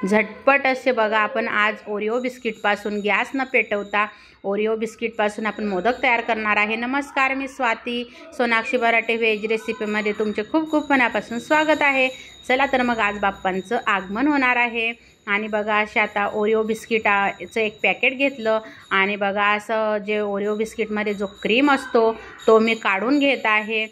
झटपट असे बघा आपण आज ओरिओ बिस्किटपासून गॅस न पेटवता ओरिओ बिस्किटपासून आपण मोदक तयार करणार आहे। नमस्कार, मी स्वाती, सोनाक्षी बराटे व्हेज रेसिपीमध्ये तुमचे खूप खूप मनापासून स्वागत आहे। चला तर मग आज बाप्पांचं आगमन होणार आहे आणि बघा अशा आता ओरिओ बिस्किटाचं एक पॅकेट घेतलं आणि बघा असं जे ओरिओ बिस्किटमध्ये जो क्रीम असतो तो मी काढून घेत आहे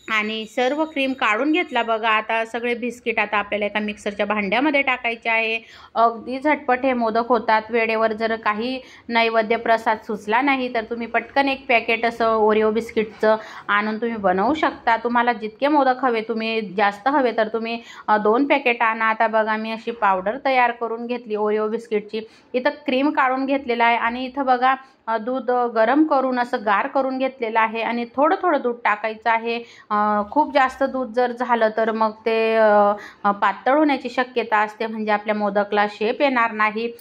आणि सर्व क्रीम काढून घेतला। बघा आता सगळे बिस्किट आता आपल्याला एका मिक्सरच्या भांड्यामध्ये टाकायचे आहे। अगदी झटपट हे मोदक होतात। वेळेवर जर काही नैवेद्य प्रसाद सुचला नाही तर तुम्ही पटकन एक पॅकेट असं ओरिओ बिस्किटचं आणून तुम्ही बनवू शकता। तुम्हाला जितके मोदक हवे, तुम्ही जास्त हवे तर तुम्ही 2 पॅकेट आणा। आता बघा मी अशी पावडर तयार करून घेतली ओरिओ बिस्किटची। इथं क्रीम काढून घेतलेला आहे आणि इथं बघा दूध गरम करून असं गार करून घेतलेलं आहे आणि थोडं थोडं दूध टाकायचं आहे। खूप जास्त दूध जर झालं तर मग ते पातळ होण्याची शक्यता असते, म्हणजे आपल्या मोदकला शेप येणार नाही।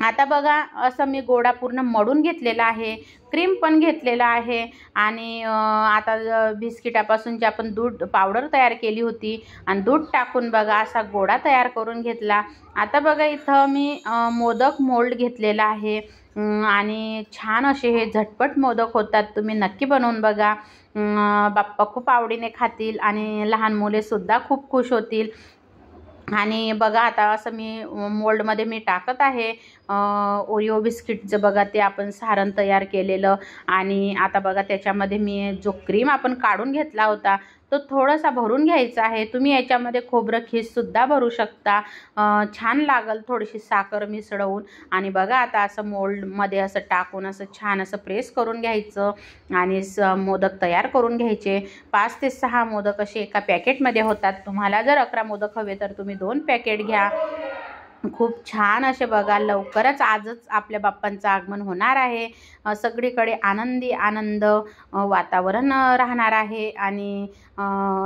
आता बघा असं मी गोळा पूर्ण मळून घेतलेला आहे, क्रीम पण घेतलेला आहे आणि आता बिस्किटापासून जे आपण दूध पावडर तयार केली होती आणि दूध टाकून बघा असा गोळा तयार करून घेतला। आता बघा इथं मी मोदक मोल्ड घेतलेला आहे आणि छान असे हे झटपट मोदक होतात। तुम्ही नक्की बनवून बघा, बाप्पा खूप आवडीने खातील आणि लहान मुलेसुद्धा खूप खुश होतील। आणि बघा आता असं मी मोल्डमध्ये मी टाकत आहे ओरिओ बिस्किटचं बघा ते आपण सारण तयार केलेलं आणि आता बघा त्याच्यामध्ये मी जो क्रीम आपण काढून घेतला होता तो थोडासा भरून घ्यायचा आहे। तुम्ही याच्यामध्ये खोबरं खीससुद्धा भरू शकता, छान लागल थोडीशी साखर मिसळवून। आणि बघा आता असं मोल्डमध्ये असं टाकून असं छान असं प्रेस करून घ्यायचं आणि मोदक तयार करून घ्यायचे। 5 ते 6 मोदक असे एका पॅकेटमध्ये होतात। तुम्हाला जर 11 मोदक हवे तर तुम्ही 2 पॅकेट घ्या। खूप छान असे बघा लवकरच आजच आपल्या बाप्पांचं आगमन होणार आहे। सगळीकडे आनंद वातावरण राहणार आहे आणि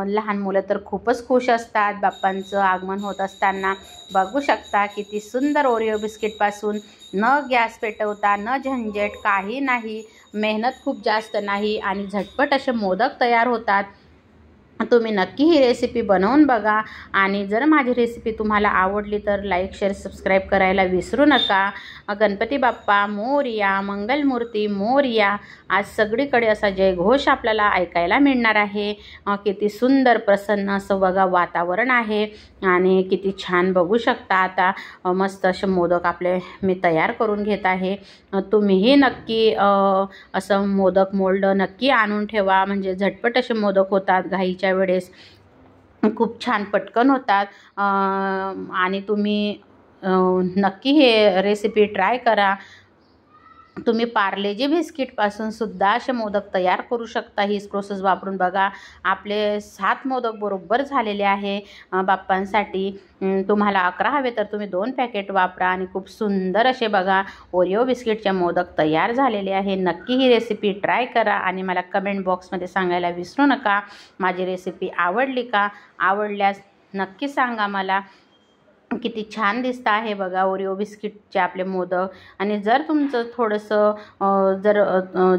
लहान मुलं तर खूपच खुश असतात बाप्पांचं आगमन होत असताना। बघू शकता किती सुंदर ओरिओ बिस्किटपासून न गॅस पेटवता न झंझट काही नाही, मेहनत खूप जास्त नाही आणि झटपट असे मोदक तयार होतात। तुम्ही नक्की ही रेसिपी बनवून बघा आणि जर माझी रेसिपी तुम्हाला आवडली तर लाईक शेअर सबस्क्राईब करायला विसरू नका। गणपती बाप्पा मोरया, मंगलमूर्ती मोरया। आज सगळीकडे असा जयघोष आपल्याला ऐकायला मिळणार आहे। किती सुंदर प्रसन्न असं बघा वातावरण आहे आणि किती छान बघू शकता। आता मस्त असे मोदक आपले मी तयार करून घेत आहे। तुम्हीही नक्की असं मोदक मोल्ड नक्की आणून ठेवा, म्हणजे झटपट असे मोदक होतात घाईच्या वेळेस, खूप छान पटकन होतात आणि तुम्ही नक्की हे रेसिपी ट्राय करा। तुम्ही पार्लेजी बिस्किटपासून सुद्धा असे मोदक तयार करू शकता। हीच प्रोसेस वापरून बघा आपले 7 मोदक बरोबर झालेले आहे बाप्पांसाठी। तुम्हाला 11 हवे तर तुम्ही 2 पॅकेट वापरा आणि खूप सुंदर असे बघा ओरिओ बिस्किटचे मोदक तयार झालेले आहे। नक्की ही रेसिपी ट्राय करा आणि मला कमेंट बॉक्समध्ये सांगायला विसरू नका माझी रेसिपी आवडली का। आवडल्यास नक्की सांगा मला। किती छान दिसतं आहे बघा ओरिओ बिस्किटचे आपले मोदक। आणि जर तुमचं थोडंसं जर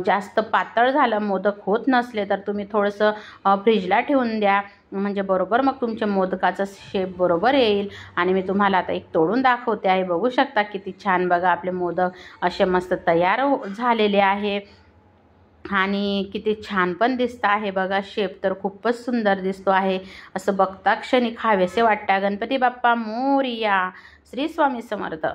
जास्त पातळ झालं, मोदक होत नसले तर तुम्ही थोडंसं फ्रीजला ठेवून द्या, म्हणजे बरोबर मग तुमच्या मोदकाचा शेप बरोबर येईल। आणि मी तुम्हाला आता एक तोडून दाखवते आहे, बघू शकता किती छान बघा आपले मोदक असे मस्त तयार झालेले आहे आणि किती छान पण दिसतं आहे बघा। शेप तर खूपच सुंदर दिसतो आहे, असं बघता क्षणी खावेसे वाटतं। गणपती बाप्पा मोरया, श्री स्वामी समर्थ।